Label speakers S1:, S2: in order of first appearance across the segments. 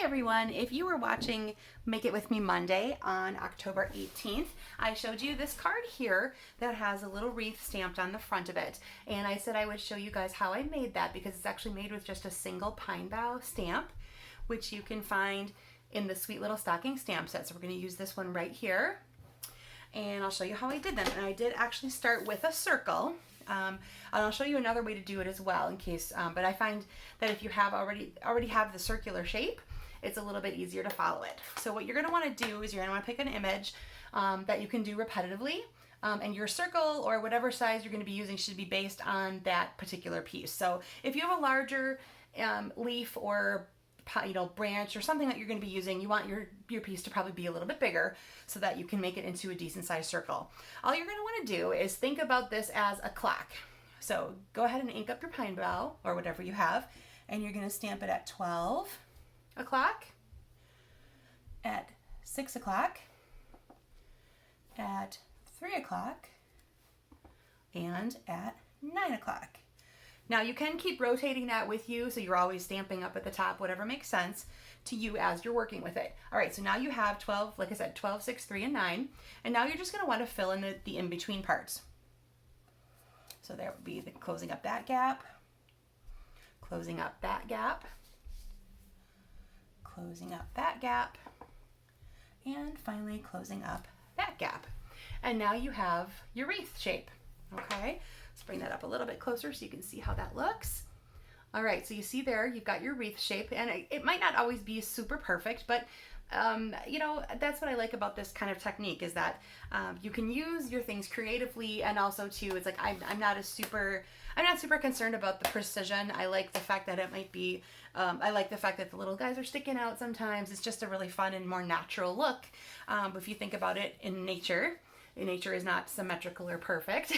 S1: Hi everyone, if you were watching Make It With Me Monday on October 18th, I showed you this card here that has a little wreath stamped on the front of it. And I said I would show you guys how I made that because it's actually made with just a single pine bough stamp, which you can find in the Sweet Little Stocking stamp set. So we're going to use this one right here. And I'll show you how I did them. And I did actually start with a circle. And I'll show you another way to do it as well in case, but I find that if you have already have the circular shape, it's a little bit easier to follow it. So what you're going to want to do is you're going to want to pick an image that you can do repetitively, and your circle or whatever size you're going to be using should be based on that particular piece. So if you have a larger leaf or branch or something that you're going to be using, you want your piece to probably be a little bit bigger so that you can make it into a decent sized circle. All you're going to want to do is think about this as a clock. So go ahead and ink up your pine bough or whatever you have, and you're going to stamp it at 12 o'clock, at 6 o'clock, at 3 o'clock, and at 9 o'clock. Now you can keep rotating that with you, so you're always stamping up at the top, whatever makes sense to you as you're working with it. All right, so now you have 12, like I said, 12, 6, 3, and 9. And now you're just gonna wanna fill in the in-between parts. So there would be the closing up that gap, closing up that gap, closing up that gap, and finally closing up that gap. And now you have your wreath shape, okay? Let's bring that up a little bit closer so you can see how that looks. All right, so you see there, you've got your wreath shape, and it might not always be super perfect, but that's what I like about this kind of technique is that you can use your things creatively, and also too, it's like I'm not super concerned about the precision. I like the fact that it might be, I like the fact that the little guys are sticking out sometimes. It's just a really fun and more natural look. If you think about it in nature is not symmetrical or perfect.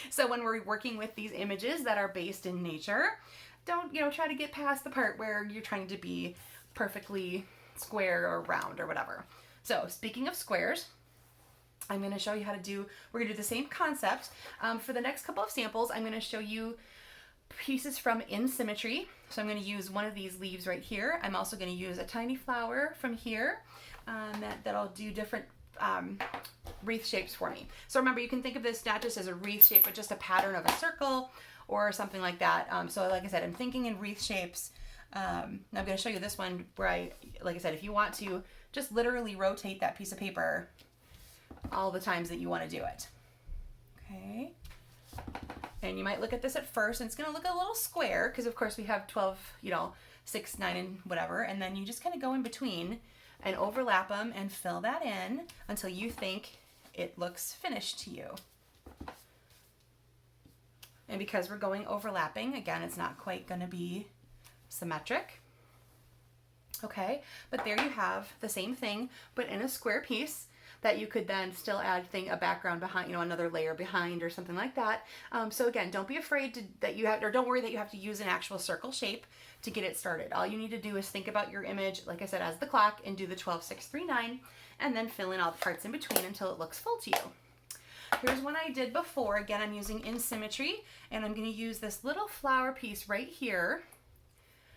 S1: So when we're working with these images that are based in nature, don't try to get past the part where you're trying to be perfectly square or round or whatever. So speaking of squares, I'm going to show you how to do, we're going to do the same concept. For the next couple of samples, I'm going to show you pieces from Symmetry. So I'm going to use one of these leaves right here. I'm also going to use a tiny flower from here that'll do different wreath shapes for me. So remember, you can think of this not just as a wreath shape, but just a pattern of a circle or something like that. So like I said, I'm thinking in wreath shapes. I'm going to show you this one where like I said, if you want to just literally rotate that piece of paper all the times that you want to do it. Okay. And you might look at this at first and it's going to look a little square because of course we have 12, 6, 9, and whatever. And then you just kind of go in between and overlap them and fill that in until you think it looks finished to you. And because we're going overlapping, again, it's not quite going to be symmetric. Okay, but there you have the same thing, but in a square piece that you could then still add a background behind, another layer behind or something like that. So again, don't be afraid don't worry that you have to use an actual circle shape to get it started. All you need to do is think about your image, like I said, as the clock, and do the 12, 6, 3, 9, and then fill in all the parts in between until it looks full to you. Here's one I did before. Again, I'm using Symmetry, and I'm going to use this little flower piece right here.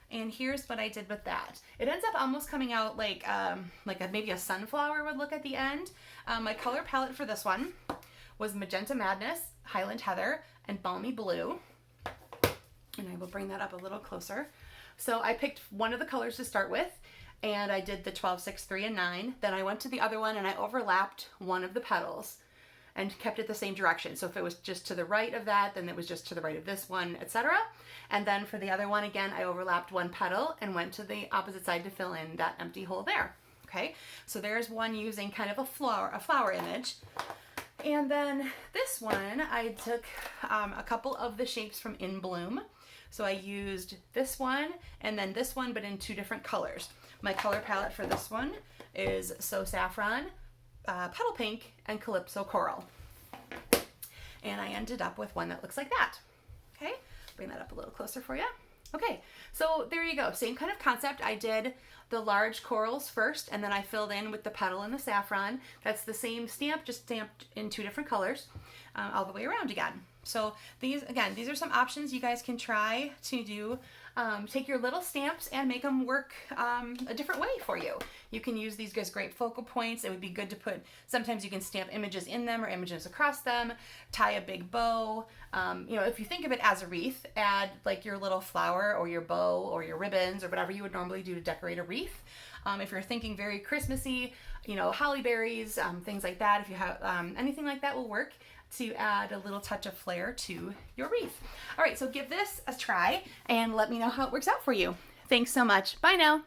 S1: And here's what I did with that. It ends up almost coming out like maybe a sunflower would look at the end. My color palette for this one was Magenta Madness, Highland Heather, and Balmy Blue. And I will bring that up a little closer. So I picked one of the colors to start with, and I did the 12, 6, 3, and 9. Then I went to the other one and I overlapped one of the petals and kept it the same direction. So if it was just to the right of that, then it was just to the right of this one, etc. And then for the other one, again, I overlapped one petal and went to the opposite side to fill in that empty hole there. Okay, so there's one using kind of a flower image. And then this one, I took a couple of the shapes from In Bloom. So I used this one and then this one, but in two different colors. My color palette for this one is So Saffron, Petal Pink, and Calypso Coral. And I ended up with one that looks like that. Okay, bring that up a little closer for you. Okay, so there you go. Same kind of concept. I did the large corals first, and then I filled in with the petal and the saffron. That's the same stamp, just stamped in two different colors all the way around again. So these are some options you guys can try to do take your little stamps and make them work a different way for you. You can use these as great focal points. It would be good to put, sometimes you can stamp images in them or images across them, tie a big bow. You know, if you think of it as a wreath, add like your little flower or your bow or your ribbons or whatever you would normally do to decorate a wreath. If you're thinking very Christmassy, you know, holly berries, things like that, if you have anything like that will work to add a little touch of flair to your wreath. All right, so give this a try and let me know how it works out for you. Thanks so much. Bye now.